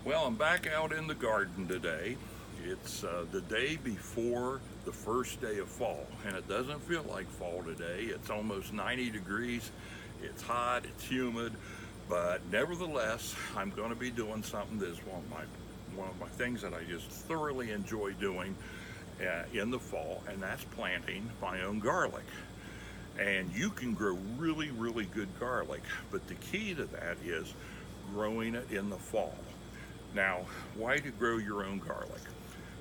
Well, I'm back out in the garden today. It's the day before the first day of fall, and it doesn't feel like fall today. It's almost 90 degrees. It's hot, it's humid, but nevertheless, I'm going to be doing something that is one of my things that I just thoroughly enjoy doing in the fall, and that's planting my own garlic. And you can grow really, really good garlic, but the key to that is growing it in the fall. Now, why to grow your own garlic?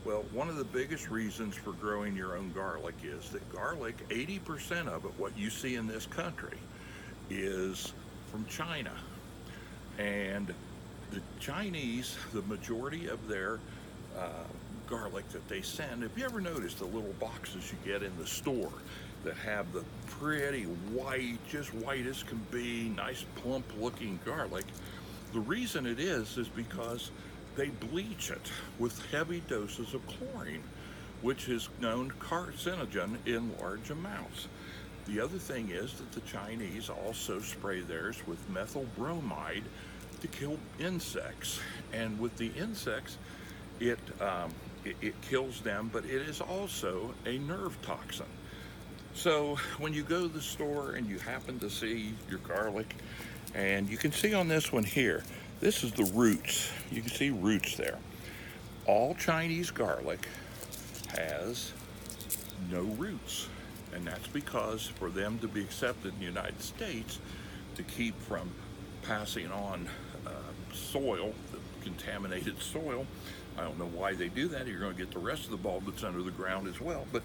Well, one of the biggest reasons for growing your own garlic is that garlic, 80% of it, what you see in this country, is from China. And the Chinese, the majority of their uh, garlic that they send, have you ever noticed the little boxes you get in the store that have the pretty white, just white as can be, nice plump looking garlic? The reason it is because they bleach it with heavy doses of chlorine, which is known carcinogen in large amounts. The other thing is that the Chinese also spray theirs with methyl bromide to kill insects. And with the insects, it, um, it kills them, but it is also a nerve toxin. So when you go to the store and you happen to see your garlic, and you can see on this one here, this is the roots. You can see roots there. All Chinese garlic has no roots. And that's because for them to be accepted in the United States, to keep from passing on soil, the contaminated soil. I don't know why they do that. You're going to get the rest of the bulb that's under the ground as well. But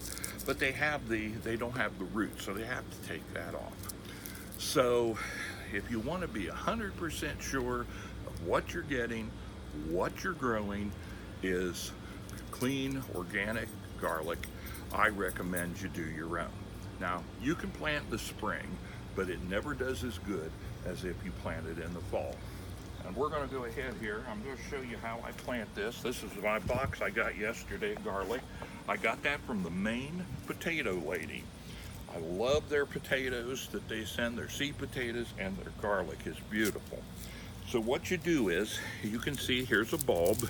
they don't have the roots, so they have to take that off. So if you want to be 100% sure of what you're getting, what you're growing is clean, organic garlic, I recommend you do your own. Now, you can plant in the spring, but it never does as good as if you plant it in the fall. And we're going to go ahead here. I'm going to show you how I plant this. This is my box I got yesterday at garlic. I got that from the Maine potato lady. I love their potatoes that they send, their seed potatoes, and their garlic is beautiful. So what you do is, you can see here's a bulb,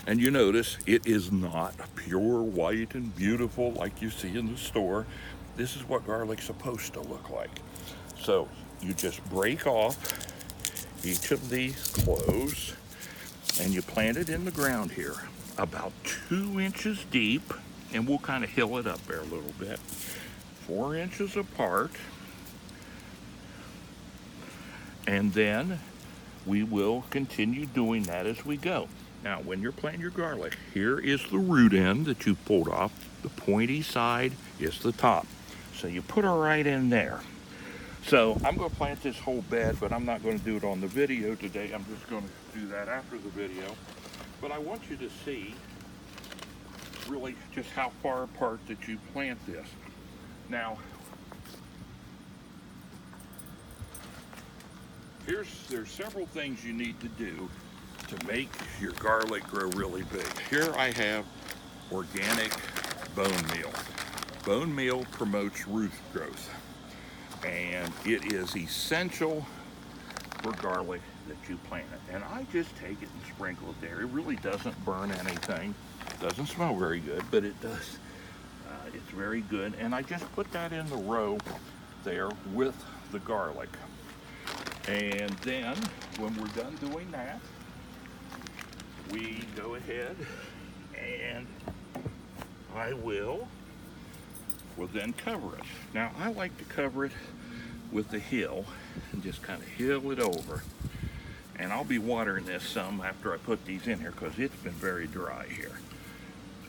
and you notice it is not pure white and beautiful like you see in the store. This is what garlic's supposed to look like. So you just break off each of these cloves, and you plant it in the ground here, about 2 inches deep, and we'll kind of hill it up there a little bit. 4 inches apart, and then we will continue doing that as we go. Now, when you're planting your garlic, here is the root end that you pulled off. The pointy side is the top. So you put it right in there. So I'm going to plant this whole bed, but I'm not going to do it on the video today. I'm just going to do that after the video. But I want you to see really just how far apart that you plant this. Now, there's several things you need to do to make your garlic grow really big. Here I have organic bone meal. Bone meal promotes root growth, and it is essential for garlic that you plant it. And I just take it and sprinkle it there. It really doesn't burn anything. It doesn't smell very good, but it does. It's very good. And I just put that in the row there with the garlic. And then when we're done doing that, we go ahead and I will then cover it. Now I like to cover it with the hill and just kind of hill it over. And I'll be watering this some after I put these in here because it's been very dry here.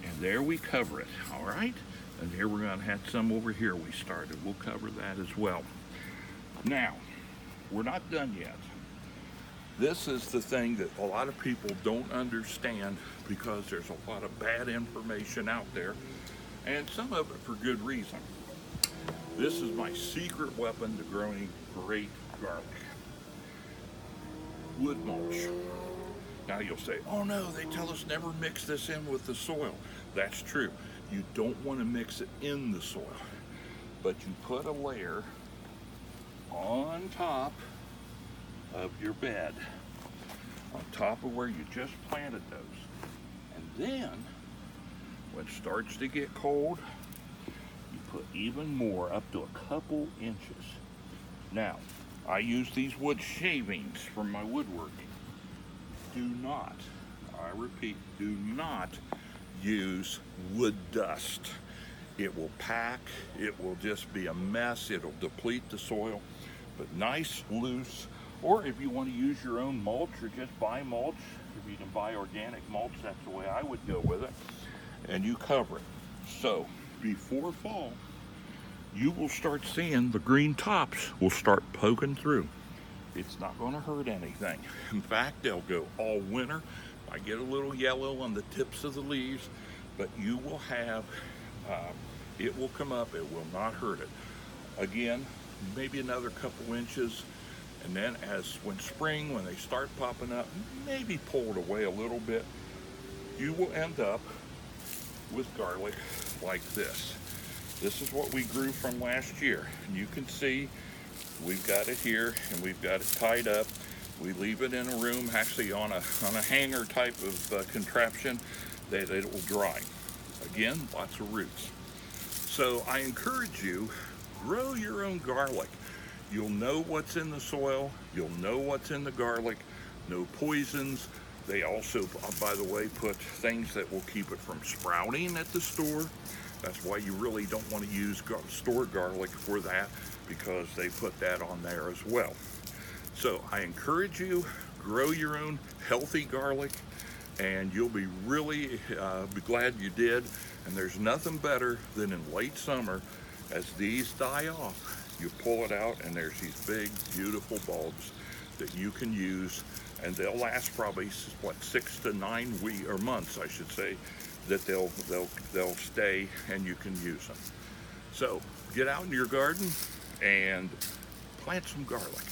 And there we cover it, all right? And here we're going to have some over here we started. We'll cover that as well. Now, we're not done yet. This is the thing that a lot of people don't understand because there's a lot of bad information out there, and some of it for good reason. This is my secret weapon to growing great garlic. Wood mulch. Now you'll say, oh no, they tell us never mix this in with the soil. That's true. You don't want to mix it in the soil, but you put a layer on top of your bed. on top of where you just planted those. And then, when it starts to get cold, you put even more, up to a couple inches. Now, I use these wood shavings from my woodworking. Do not, I repeat, do not use wood dust. It will pack, it will just be a mess, it'll deplete the soil. But nice, loose, or if you want to use your own mulch or just buy mulch, if you can buy organic mulch, that's the way I would go with it, and you cover it. So, before fall, you will start seeing the green tops will start poking through. It's not going to hurt anything. In fact, they'll go all winter. I get a little yellow on the tips of the leaves, but you will have, it will come up, it will not hurt it. Again, maybe another couple inches, and then when spring, when they start popping up, maybe pull it away a little bit, you will end up with garlic like this. This is what we grew from last year. And you can see we've got it here and we've got it tied up. We leave it in a room, actually on a hanger type of contraption that it will dry. Again, lots of roots. So I encourage you, grow your own garlic. You'll know what's in the soil, you'll know what's in the garlic, no poisons. They also, by the way, put things that will keep it from sprouting at the store. That's why you really don't want to use store garlic for that, because they put that on there as well. So I encourage you, grow your own healthy garlic, and you'll be really be glad you did. And there's nothing better than in late summer, as these die off, you pull it out and there's these big, beautiful bulbs that you can use, and they'll last probably, what, 6 to 9 weeks, or months, I should say, that they'll stay and you can use them. So get out in your garden and plant some garlic.